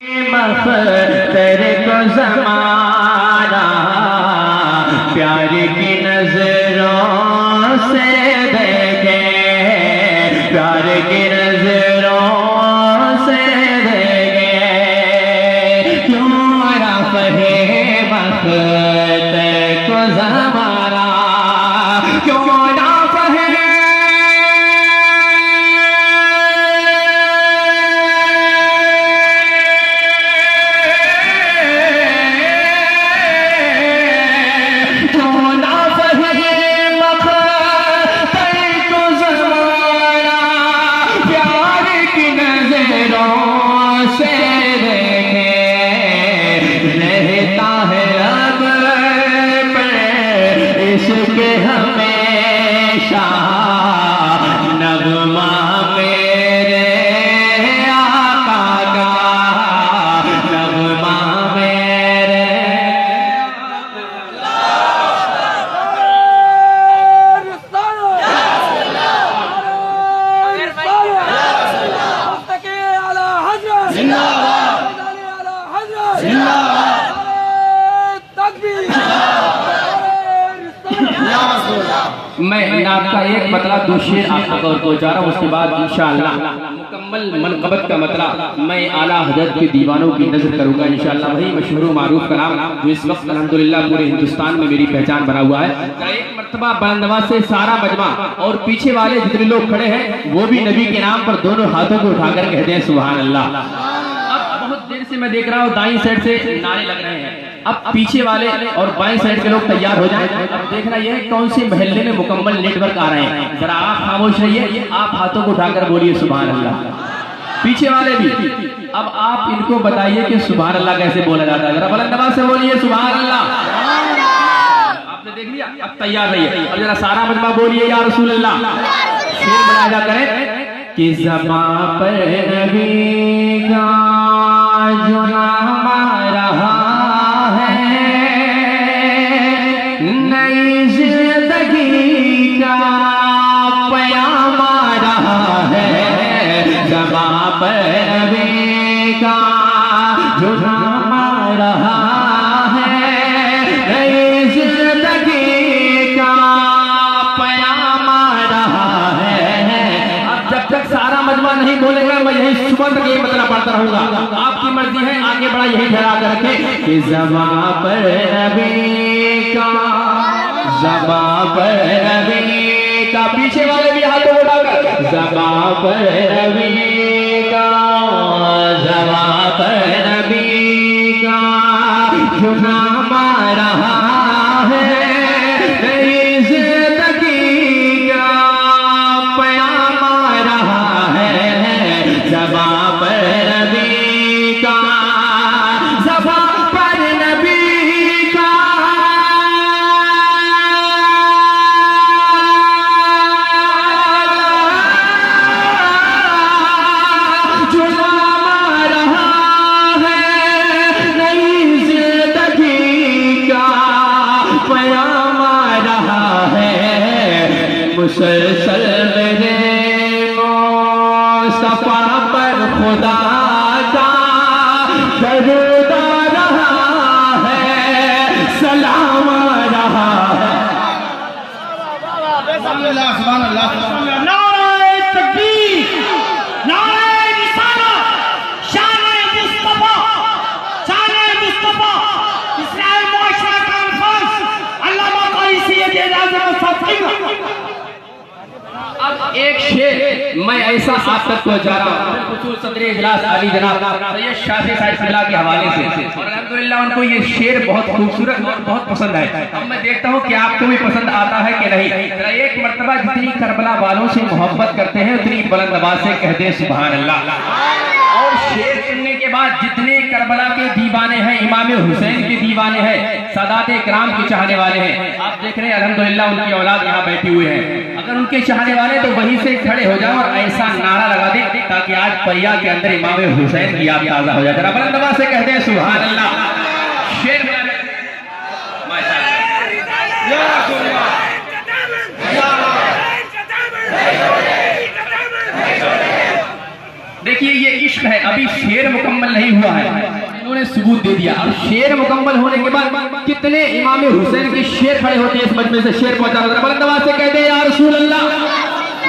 तेरे को ज़माना प्यार की नजरों से देखे, प्यार की नजरों से देखे, क्यों ना कहे वक्त तेरे को ज़माना, क्यों ना कहे इसके हमेशा नगमा मेरे आका का, नगमा मेरे मैं आपका एक मतलब दो शेर आप तक और पहुंचा रहा हूँ, उसके बाद इंशाअल्लाह मुकम्मल मनक़बत का मतलब मैं आला हज़रत के दीवानों की नजर करूंगा इंशाअल्लाह। वही मशहूर मारूफ कलाम जो इस वक्त अल्हम्दुलिल्लाह पूरे हिंदुस्तान में मेरी पहचान बना हुआ है। एक मर्तबा बांधवा से सारा मजमा और पीछे वाले जितने लोग खड़े हैं वो भी नबी के नाम पर दोनों हाथों को उठाकर कहते हैं सुभान अल्लाह। अब बहुत देर से मैं देख रहा हूँ दाईं साइड से नारे लग रहे हैं, अब पीछे वाले और बाएं साइड के लोग तैयार हो जाएं। अब देखना यह है कौन से महल्ले में मुकम्मल नेटवर्क आ रहे हैं। जरा आप खामोश रहिए, आप हाथों को उठाकर बोलिए सुभान अल्लाह। पीछे वाले भी अब आप इनको बताइए कि सुभान अल्लाह कैसे बोला जाता है। जरा बुलंद आवाज से बोलिए सुभान अल्लाह। आपने देख लिया, अब तैयार रहिए और जरा सारा मजमा बोलिए या रसूल अल्लाह। शेर बनाया करें कि ज़बां पर नबी का जो नाम आ रहा है, नई जिंदगी का प्याम आ रहा है। ज़बां पर नबी का जो नाम आ रहा है, नई जिंदगी का प्याम आ रहा है। अब जब तक सारा मजमा नहीं बोलेगा मैं यही सुबह तक ये मतलब पढ़ता रहूंगा। आपकी मर्जी है, आगे बढ़ा यही ठहरा कर रखे कि ज़बां पर नबी का, ज़बां पर नबी का, पीछे वाले भी हाथों को उठाकर ज़बां पर नबी का, ज़बां पर नबी का जो नाम आ रहा है, नई जिंदगी का प्याम आ रहा है। ज़बां पर नबी का, ज़बां पर नबी का, जो नाम आ रहा है, नई जिंदगी का प्याम आ रहा है। मुसलसल मेरे मुस्तफा पर खुदा का दरूद आ रहा है, सलाम आ रहा है। नारे तकबीर, नारे रिसालत, शान-ए मुस्तफा, शान-ए मुस्तफा, इस्लामी मुआशरा कॉन्फ्रेंस, अल्लामा क़ारी सैयद आज़म मुस्तफा। अब एक शेर मैं ऐसा आप तक पहुंचा रहा हूँ सदर इजलास अली जनाब सैयद शाफी साहिब क़िबला के हवाले से, और अल्हम्दुलिल्लाह उनको ये शेर बहुत खूबसूरत और बहुत पसंद है। अब मैं देखता हूँ कि आपको भी पसंद आता है कि नहीं। एक मर्तबा जितनी करबला वालों से मोहब्बत करते हैं उतनी बुलंद आवाज से कहते हैं सुभान अल्लाह। और शेर सुनने के बाद जितने करबला के दीवाने हैं, इमाम हुसैन के दीवाने हैं, सादात इकराम के चाहने वाले हैं, आप देख रहे हैं अल्हम्दुलिल्लाह उनकी औलाद यहाँ बैठी हुई है। अगर उनके चाहने वाले तो वहीं से खड़े हो जाओ और ऐसा नारा लगा दे ताकि आज परिया के अंदर इमाम हुसैन की याद ताज़ा हो जाए। जरा बुलंद आवाज से कहते हैं सुभान अल्लाह। शेर देखिए ये इश्क है, अभी शेर मुकम्मल नहीं हुआ है, इन्होंने सबूत दे दिया। अब शेर मुकम्मल होने के बाद कितने इमाम हुसैन के शेर खड़े होते हैं इस मजमे से शेर पहुंचाना। बुलंद आवाज से कहते हैं या रसूल अल्लाह।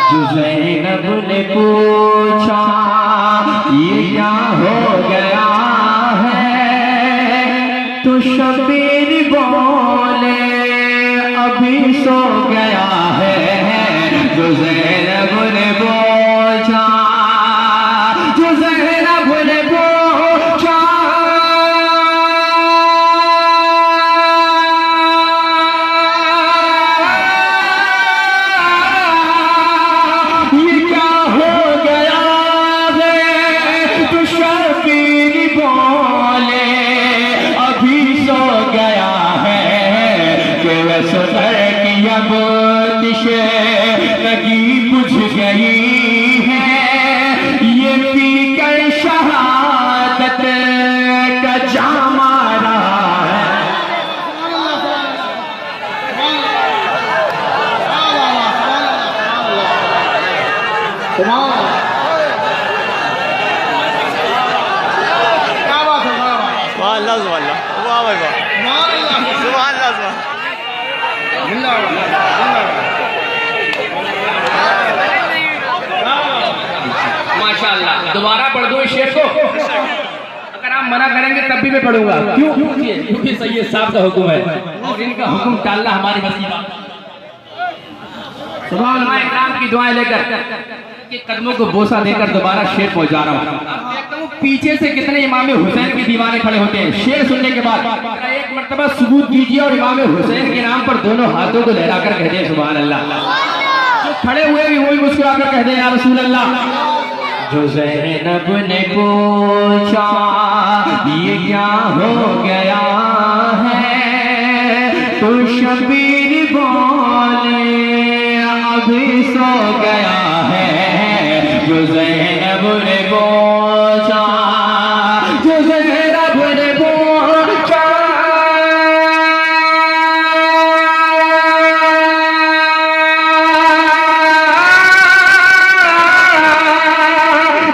जो ज़ैनब ने पूछा ये क्या हो गया है, तो शबीर बोले अभी सो गया है। जो ज़ैनब ने पूछा, जो ज़ैनब ने पूछा, ये क्या हो गया है, तो शबीर बोले अभी सो गया है। कि वह सुधर की अब दिशे लगी बुझ गई है, ये पीकर शहादत का जाम आ रहा है। सुभान अल्लाह, सुभान अल्लाह, वाह भाई वाह, सुभान अल्लाह, सुभान माशाअल्लाह। दोबारा पढ़ दो इस शेर को, अगर आप मना करेंगे तब भी मैं पढ़ूंगा। क्यों? क्योंकि सैयद साहब का हुक्म है और इनका हुक्म टालना हमारी बस की बात। सुभान इकराम की दुआएं लेकर के कदमों को बोसा देकर दोबारा शेर पहुंचा रहा हूँ। अब देखता हूँ पीछे से कितने इमाम हुसैन के दीवाने खड़े होते हैं। शेर सुनने के बाद एक मर्तबा सबूत कीजिए और इमाम हुसैन के नाम पर दोनों हाथों को लहराकर कह दें सुभान अल्लाह। जो खड़े हुए भी वही मुस्कुराकर कह दें या रसूल अल्लाह। जो ज़ैनब ने पूछा ये क्या हो गया है, तो शबीर बोले अभी सो गया है। जो ज़ैनब ने पूछा, जो ज़ैनब ने पूछा,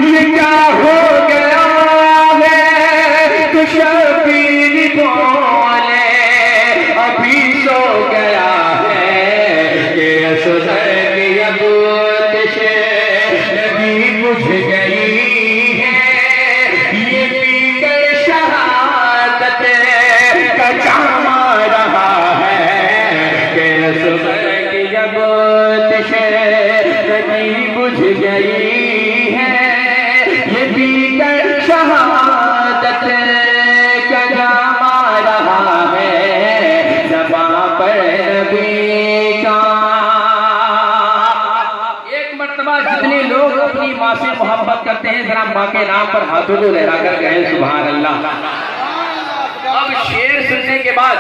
ये क्या हो गया है, तो शबीर बोले अभी सो गया है। ये सुधर की अब दिशे लगी बुझ गई है, ये पीकर शहादत का जाम आ रहा है। कि सुधर की अब दिशे लगी बुझ गई है, ये पीकर शहादत का जाम आ रहा है। ज़बां पर नबी का एक मर्तबा जितने लोग अपनी माँ से मोहब्बत करते हैं जरा माँ के नाम पर हाथों को लहराकर कहें सुभान अल्लाह। अब शेर सुनने के बाद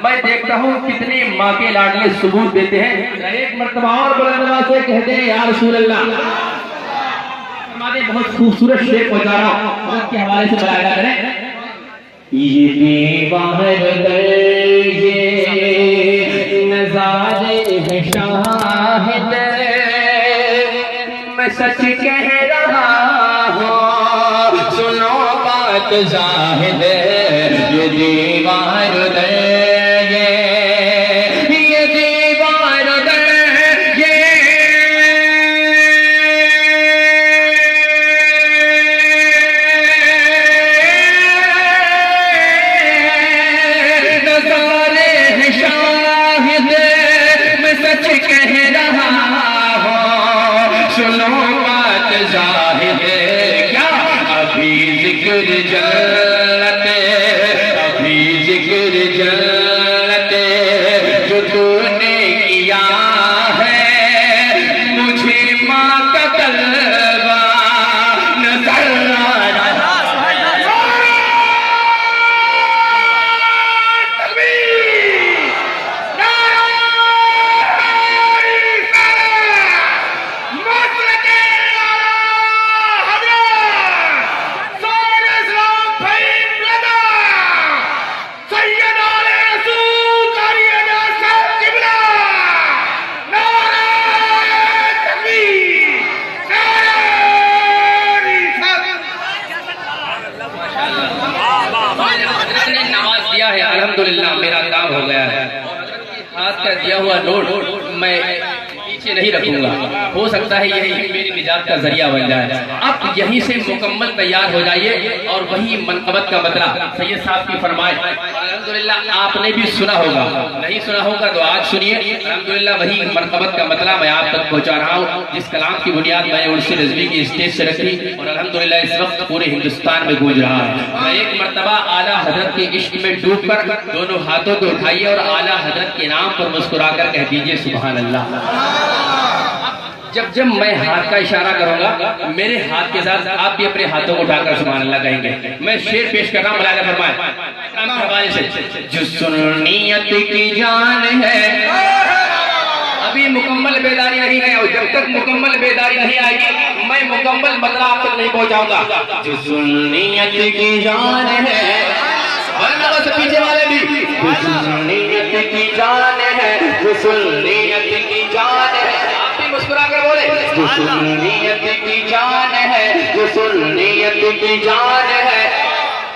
मैं देखता हूँ कितने माँ के लाडले सबूत देते हैं। एक मर्तबा और बुलंद आवाज से कहते हैं या रसूल अल्लाह। हमारे बहुत खूबसूरत शेर पहुंचा रहा हूँ के हवाले से बयान करें। ये दीवार ये नजारे हैं शाहिद, मैं सच कह रहा हूँ सुनो बात जाहिद। ये दीवार ये दीवार ये नजारे हैं शाहिद, मैं सच कह रहा हूँ सुनो बात जाहिद। क्या अभी जिक्र जन्नत, अभी जिक्र जन्नत जो तूने किया है, मुझे माँ का कलवा नजर आ रहा। भाई हजरत ने नवाज दिया है, अल्हम्दुलिल्लाह मेरा काम हो गया है। हाथ का दिया हुआ नोट मैं पीछे नहीं रखूंगा, हो सकता है यही मेरी निजात का जरिया बन जाए। अब यहीं से मुकम्मल तैयार हो जाइए और वही मनकबत का मतलब सैयद साहब की फरमाए। अल्हम्दुलिल्लाह आपने भी सुना होगा, नहीं सुना होगा तो आज सुनिए। अल्हम्दुलिल्लाह वही मनकबत का मतलब मैं आप तक पहुंचा रहा हूँ, जिस कलाम की बुनियाद मैंने उर्से रिजवी की स्टेज से रखी और अल्हम्दुलिल्लाह इस वक्त पूरे हिंदुस्तान में गूंज रहा है। मैं एक मरतबा आला हजरत के इश्क में डूब कर दोनों हाथों को उठाइए और आला हजरत के नाम पर मुस्कुराकर कह दीजिए सुभान अल्लाह। जब जब मैं हाथ का इशारा करूंगा मेरे हाथ के साथ आप भी अपने हाथों को उठाकर सुभान अल्लाह कहेंगे। मैं शेर पेश कर रहा हूं, मलाका फरमाए हवाले से। जो सुन्नियत की जान है, अभी मुकम्मल बेदारी नहीं है और जब तक मुकम्मल बेदारी नहीं आएगी मैं मुकम्मल मतलब आप तक नहीं पहुंचाऊंगा। जो सुन्नियत की जान है, से पीछे वाले भी, जो सुन्नियत की जान है, जो सुन्नियत की जान है, आप भी मुस्कुरा कर बोले जो सुन्नियत की जान है, जो सुन्नियत की जान है।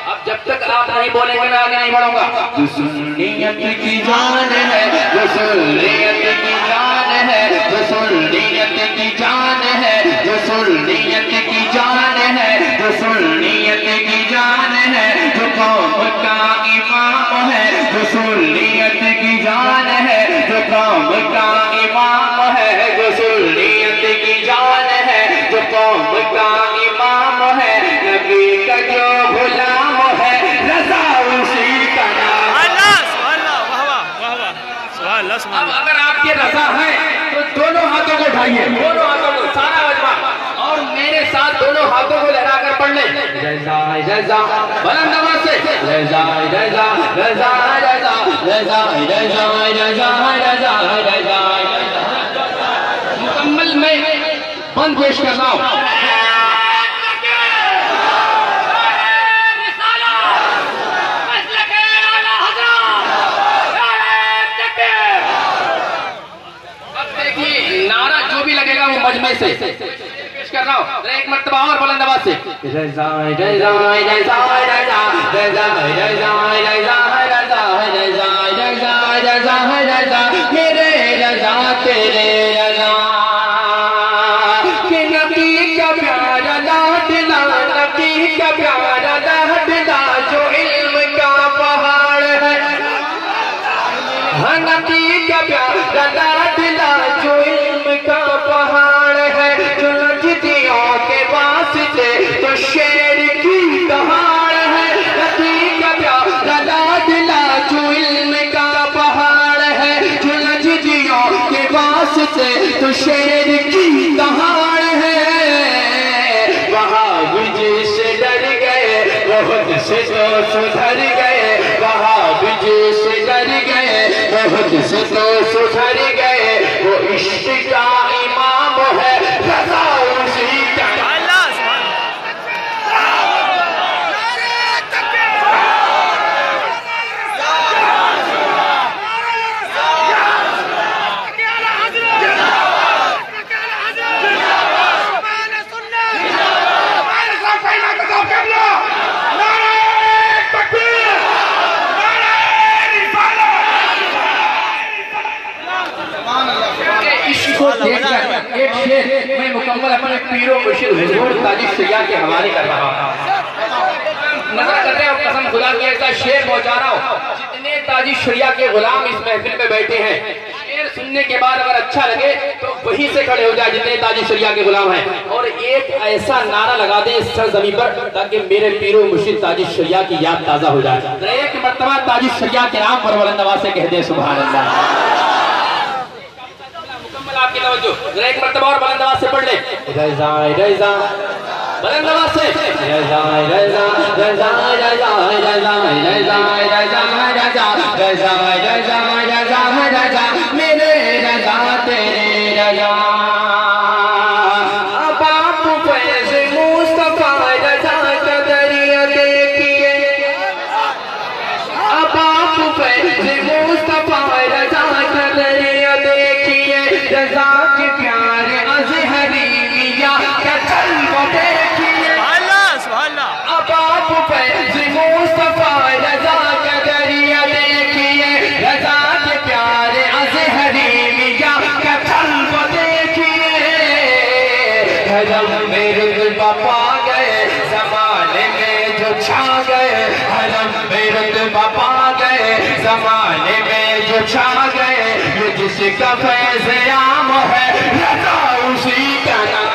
अब जब तक आप नहीं बोलेंगे मैं आगे नहीं बढ़ूंगा। जो सुन्नियत की जान है, जो सुन्नियत की जान है, जो सुन्नियत की जान है, जो सुन्नियत की जान है, जो सुन्नियत की जान है, जो कौम का इमाम है, जो सुन्नियत की जान है, जो कौम का इमाम है, जो सुन्नियत की जान है, जो कौम का इमाम है, नबी का जो गुलाम है, रज़ा उसी का नाम। अब अगर आपके रज़ा है तो दोनों हाथों को उठाइए, दोनों हाथों को सारा वजमा और मेरे साथ दोनों हाथों को लहराकर पढ़ लें। रज़ा रज़ा बुलंद आवाज से रज़ा रज़ा रज़ा रज़ा रज़ा रज़ा रज़ा रज़ा रज़ा। मुकम्मल मैं बंद पेश कर रहा हूँ। नारा जो भी लगेगा वो मजमे से पेश कर रहा हूँ। एक मर्तबा और बुलंद आवाज से रज़ा रज़ा रज़ा रज़ा रज़ा रज़ा रज़ा रज़ा रज़ा रज़ा रज़ा रज़ा मेरे रज़ा तेरे रज़ा के नबी का प्यारा लाडला, नबी का प्यारा लाडला जो इल्म का पहाड़ है, नबी का प्यारा लाडला जो इल्म का पहाड़ है, जो नजदियों के वास्ते तो शेर की दहाड़ है, नबी का प्यारा लाडला जो इल्म का पहाड़ है, जो नजदियों के वास्ते तो शेर की दहाड़ है। वहाँ विजय से डर गए, बहुत से तो सुधर गए, वहाँ विजय से डर गए, बहुत से तो सुधर गए, वो इश्क का इमाम है, रज़ा उसी का। एक शेर मैं मुकम्मल अपने पीरों मुर्शिद हुजूर ताजी सैया के हवाले कर रहा हूँ। नजर करते हैं कसम खुदा की ऐसा शेर पहुंचा रहा हूँ। जितने ताजी शरिया के गुलाम इस महफिल में बैठे हैं, शेर सुनने के बाद अगर अच्छा लगे तो वहीं से खड़े हो जाए जितने ताजी शरिया के गुलाम हैं, और एक ऐसा नारा लगा दें इस सरजमीन पर ताकि मेरे पीरों मुर्शिद ताजी शरिया की याद ताजा हो जाए। एक मर्तबा ताजी शरिया के नाम पर बुलंद आवाज से कह दे सुभान अल्लाह। आपकी तवज्जो जरा एक मर्तबा और बुलंद आवाज से पढ़ ले रज़ा रज़ा बुलंद आवाज से रज़ा रज़ा रज़ा रज़ा रज़ा रज़ा रज़ा रज़ा रज़ा रज़ा रज़ा रज़ा मेरे रज़ा तेरे रज़ा। अब आप फैज़ मुस्तफा रज़ा का दरिया देखिए, अब आप फैज़ मुस्तफा रज़ा का दरिया देखिए, रज़ा के प्यारे अज़हरी मियां का जलवा देखिए। अब आप फैज़ छा गए, हरम में रुतबा पा गए, जमाने में जो छा गए, ये जिसका फैज़ आम है, रज़ा उसी का नाम।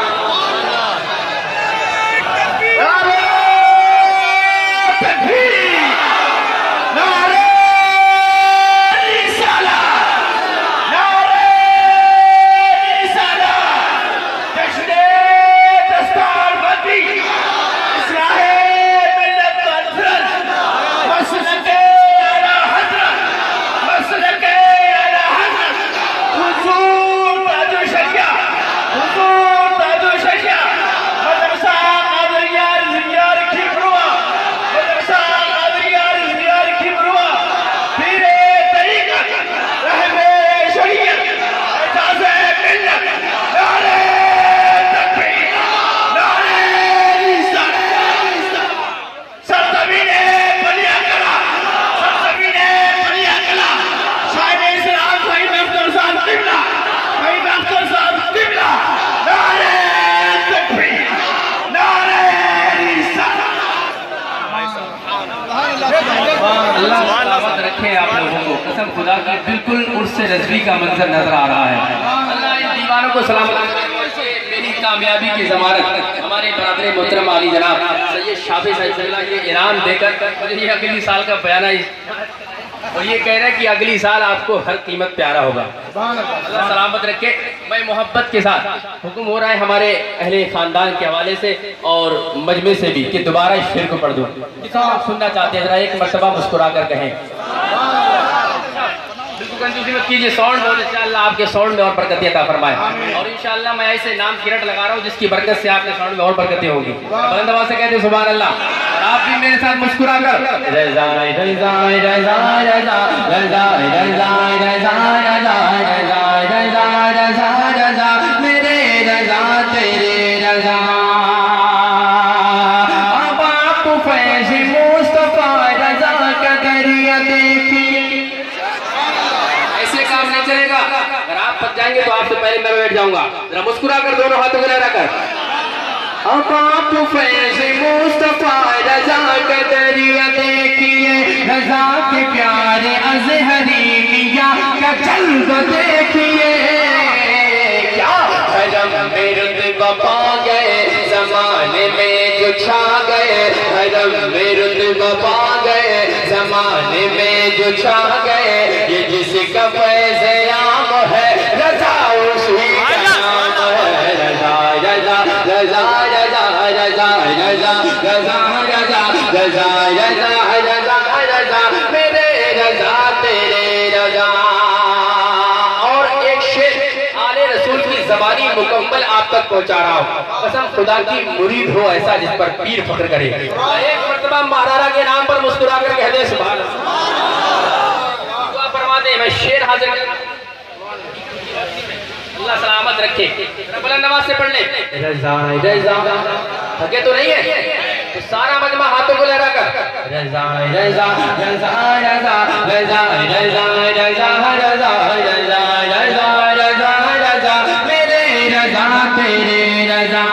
रखे आप लोगों को, कसम खुदा की बिल्कुल उर्स रज़वी का मंजर नजर आ रहा है। अल्लाह इन दीवानों को सलामत रखे। मेरी कामयाबी की ज़मानत हमारे बरादर मोहतरम आली जनाब सैयद शाफी साहिब के इनाम देकर मुझे ये अगली साल का बयान है और ये कह रहा है कि अगली साल आपको हर कीमत प्यारा होगा। अल्लाह सलामत रखे। मैं मोहब्बत के साथ हुक्म हो रहा है हमारे अहले खानदान के हवाले से और मजमे से भी कि दोबारा इस शेर को पढ़ दूँ। जितना आप सुनना चाहते हैं जरा एक मरतबा मुस्कुरा कर कहें। बिल्कुल कंजूसी मत कीजिए, साउंड बहुत इंशाअल्लाह आपके साउंड में और बरकत अता फरमाए। और इंशाअल्लाह मैं ऐसे नाम किरट लगा रहा हूँ जिसकी बरकत से आपके साउंड में और बरकतें होगी। बुलंद आवाज़ से कहते हैं सुभान अल्लाह। और आप भी मेरे साथ मुस्कुरा कर रज़ा रज़ा रज़ा रज़ा रज़ा रज़ा रज़ा रज़ा रज़ा रज़ा रज़ा मेरे रज़ा तेरे रज़ा। अब आप फैज़ मुस्तफ़ा रज़ा का दरिया देखिए। ऐसे काम नहीं चलेगा, अगर आप फंस जाएंगे तो आपसे पहले मैं बैठ जाऊंगा। जरा मुस्कुरा कर दोनों हाथों को लहरा कर। अब आप फैज़ मुस्तफ़ा रज़ा का दरिया देखिए, रज़ा के प्यारे अज़हरी मियां का जल्वा देखिए। क्या हरम में रुतबा पा गए, जमाने में जो छा गए, हरम में रुतबा पा गए, जमाने में जो छा गए, ये जिसका फैज़ आम है, रज़ा उसी का नाम है। रज़ा रज़ा रज़ा रज़ा रज़ा रज़ा रज़ा रज़ा रज़ा रज़ा रज़ा रज़ा मेरे रज़ा तेरे रज़ा। और एक शेर आले रसूल की ज़बानी मुकम्मल आप तक पहुंचा रहा हूँ। कसम खुदा की मुरीद हो ऐसा जिस पर पीर फख्र करे। एक मर्तबा महाराजा के नाम पर मुस्कुरा कर कह दे सुभान अल्लाह। दुआ फरमा दे। मैं शेर हाजिर अल्लाह सलामत रखे। बुलंद आवाज़ से पढ़ ले। रज़ा रज़ा थके तो नहीं है तो सारा मजमा हाथों को लहरा कर रज़ा रज़ा रज़ा रज़ा रज़ा रज़ा रज़ा रज़ा रज़ा रज़ा रज़ा रज़ा मेरे रज़ा तेरे रज़ा।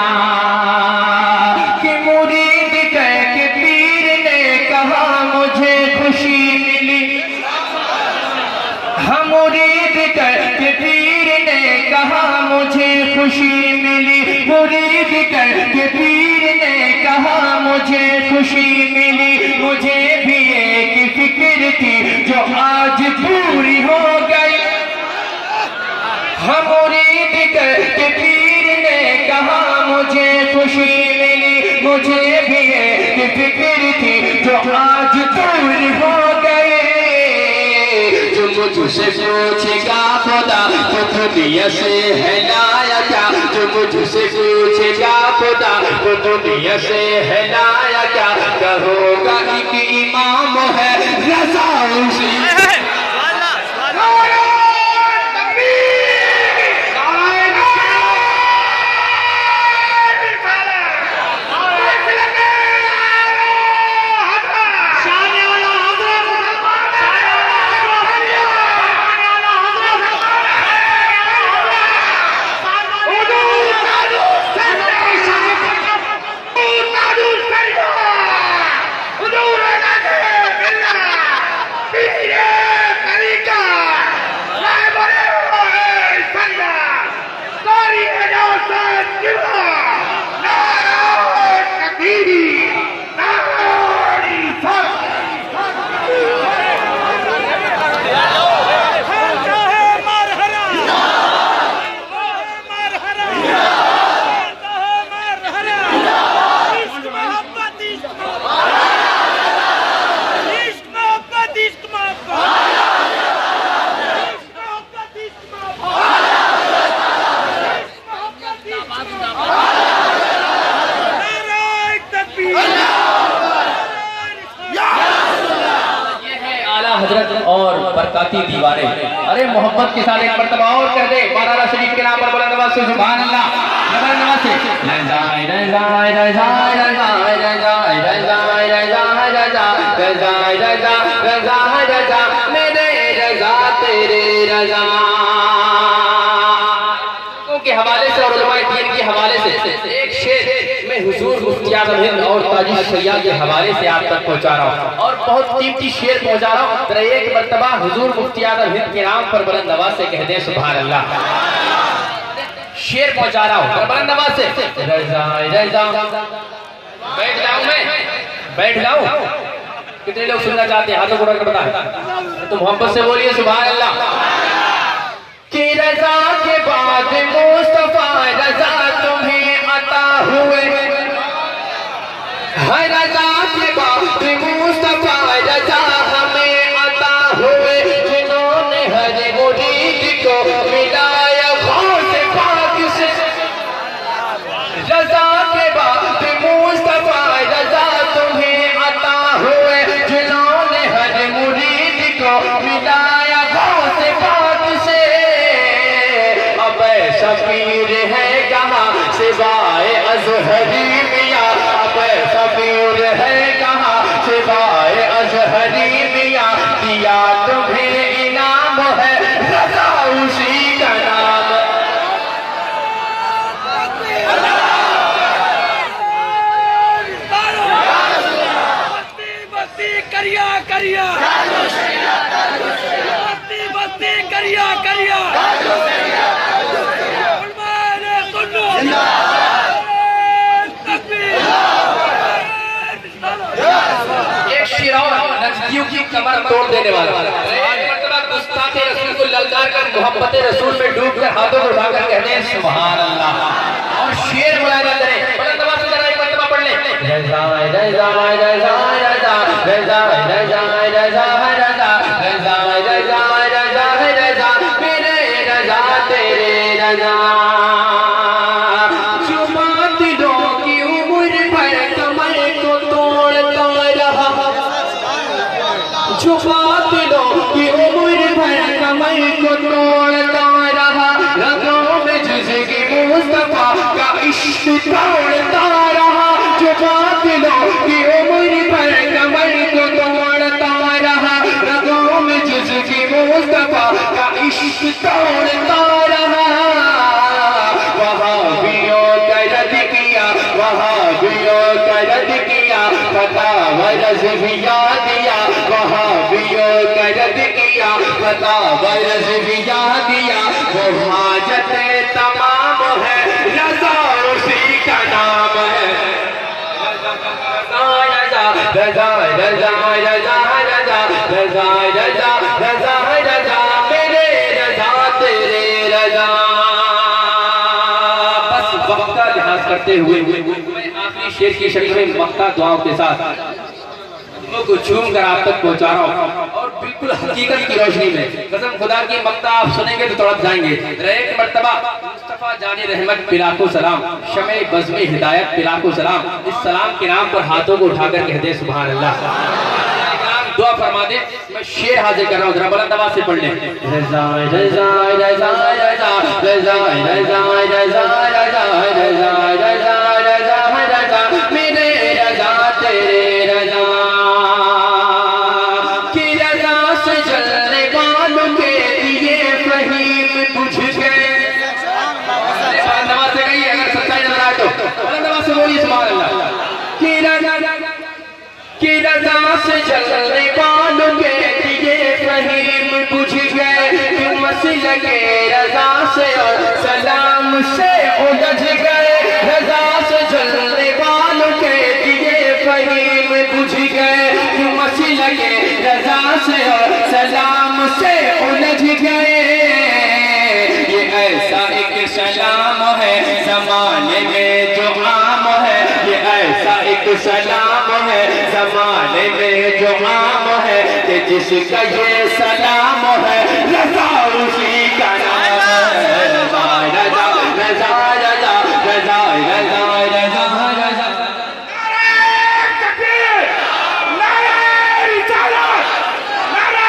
कि मुरीद कह के पीर ने कहा मुझे खुशी मिली, हम मुरीद कह के पीर ने कहा मुझे खुशी मिली, मुरीद कह के पीर ने कहा मुझे खुशी मिली। मुझे भी एक फिक्र थी जो आज पूरी हो गई, हम मुरीद कह के पीर ने कहा मुझे खुशी मिली। मुझे भी एक फिक्र थी जो आज पूरी हो गई। जो मुझसे पूछेगा खुदा तो दुनिया से है लाया क्या, जो मुझसे पूछेगा खुदा तो दुनिया से है लाया क्या, कहोगा एक इमाम है रज़ा उसी। हजरत और बरकाती दीवाने। अरे मोहब्बत के साथ एक मर्तबा और कह दे मौलाना शरीफ के नाम पर बुलंद आवाज से सुभान अल्लाह। बुलंद आवाज से रज़ाए रज़ाए रज़ाए रज़ाए रज़ाए रज़ाए रज़ाए रज़ाए रज़ाए रज़ाए रज़ा मेरे रज़ा तेरे रज़ा के हवाले से और उलमाए दीन के हवाले से एक शेर मैं हुजूर मुफ्ती आज़म हिंद और ताजी शरिया के हवाले से आप तक पहुंचा रहा हूं और बहुत कीमती शेर पहुंचा रहा हूं। जरा एक मर्तबा हुजूर मुफ्ती आज़म हिंद के नाम पर बुलंद आवाज से कह दे सुभान अल्लाह। शेर पहुंचा रहा हूं बुलंद आवाज से रज़ाए रज़ा। बैठ जाऊं मैं, बैठ जाऊं। कितने लोग सुनना चाहते हैं हाथों को उठाकर बताएं तो मोहब्बत से बोलिए सुभान अल्लाह। कि रज़ा के बाद मुस्तफा रज़ा तुम्हें अता हुए, हर रज़ा के बाद मुस्तफा रज़ा हमें अता हुए, जिन्होंने हर मुरीद को मिलाया गौस पाक से। रज़ा के बाद मुस्तफा रज़ा तुम्हें अता हुए, जिन्होंने हर मुरीद को मिलाया गौस पाक से। शबीर है कहाँ सिवाय अज़हरी मियाँ, अब शबीर है कहाँ सिवाय अज़हरी मियाँ, दिया तुम्हें इनाम है रज़ा उसी का नाम। बस्ती करिया करिया बस्ती करिया करिया एक शिराओं नजदियों की कमर तोड़ देने वाला गुस्ताखे रसूल को ललकार कर मोहब्बत रसूल में डूब कर हाथों को उठाकर कहते हैं सुभान अल्लाह और शेर बुलाया जाता है। बुलंद आवाज से जरा एक मर्तबा पढ़ ले रज़ाए रज़ाए रज़ाए रज़ाए रज़ाए रज़ाए रज़ाए रज़ाए रज़ाए रज़ा मेरे रज़ा तेरे रज़ा। छुपा दिलों की उम्र भर कमर को तोड़ता रहा, रगों में जिसकी मुस्तफा का इश्क तोड़ता रहा। छुपा दिलों की उम्र भर कमर को तोड़ता रहा, रगों में जिसकी मुस्तफा का इश्क तोड़ता रहा। वहाबियों का रद किया, वहाबियों का रद किया, फताव रज़विया दिया, वहाबियों का रद किया, फताव रज़विया दिया। वो हाजत तमाम है रज़ा उसी का नाम है। रज़ा रज़ा रज़ा रज़ा रज़ा रज़ा रज़ा रज़ा रज़ा मेरे रज़ा तेरे रज़ा। बस वक्त का लिहाज करते हुए मैं आखिरी शेर की शक्ल में मक्ता दुआओं के साथ को छूम कर आप तक पहुंचा रहा हूं और बिल्कुल हकीकत की रोशनी में कसम खुदा की मक्ता आप सुनेंगे तो तड़प जाएंगे। एक मर्तबा मुस्तफा जानी रहमत पिलाको सलाम, शमे बज़्मे हिदायत पिलाको सलाम, इस सलाम के नाम पर हाथों को उठाकर कह दे सुभान अल्लाह। दुआ फरमा दे। मैं शेर हाजिर कर रहा हूँ जरा बुलंद आवाज से पढ़ ले रज़ाए रज़ाए रज़ाए रज़ाए रज़ाए रज़ाए रज़ाए रज़ाए रज़ाए रज़ाए रज़ाए रज़ा मेरे रज़ा तेरे रज़ा। कि रज़ा से जलने वालों के दिए फहीम बुझ गए, तुम मसीह के रज़ा से और सलाम से उलझ गए। रज़ा से जलने वालों के दिए फहीम बुझ गए, तुम मसीह के रज़ा से और सलाम से उलझ गए। ये ऐसा एक सलाम है ज़माने में जो आम है, ये ऐसा एक सलाम है ज़माने में जो आम है कि जिसका ये सलाम है रज़ा उसी का नाम है। रज़ा रज़ा रज़ा रज़ा रज़ा रज़ा रज़ा रज़ा। नारे तकबीर, नारे रिसालत, नारे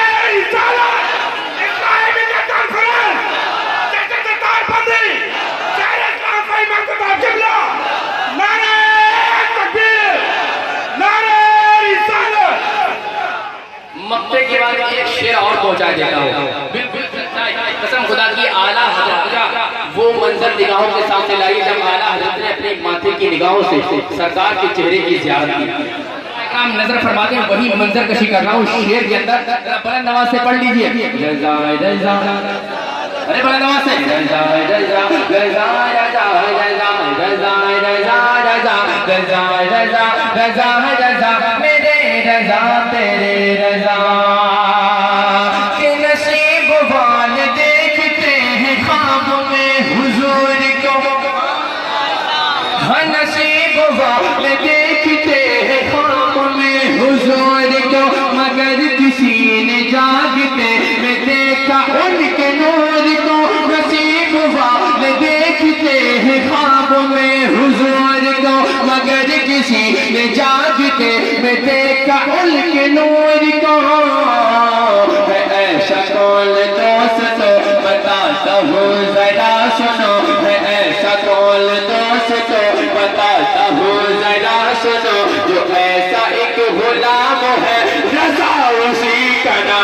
पहुंचा देता हूँ। बिल्कुल कसम खुदा की आला हजरत का वो मंजर निगाहों के सामने लाई जब आला हजरत ने अपने माथे की निगाहों से सरकार के चेहरे की ज़ियारत की। काम नजर फरमाते हैं, वही मंजर कशी कर रहा हूँ शेर के अंदर। बुलंद आवाज से पढ़ लीजिए, अरे बुलंद आवाज से मेरे रजा तेरे रजा के नसीब वाले देखते हैं ख्वाब में हुजूर को, हाँ नसीब वाले देखते हैं ख्वाब में हुजूर को, मगर किसी ने जागते में देखा उनके नूर को। नसीब वाले देखते हैं ख्वाब में हुजूर को, मगर किसी ने जागते में देखा उनके नूर को। है ऐसा कौन दोस्त तो बताता हूँ जरा सुनो, है ऐसा कौन दोस्त तो बताता हूँ जरा सुनो, जो ऐसा एक गुलाम है रजा उसी का नाम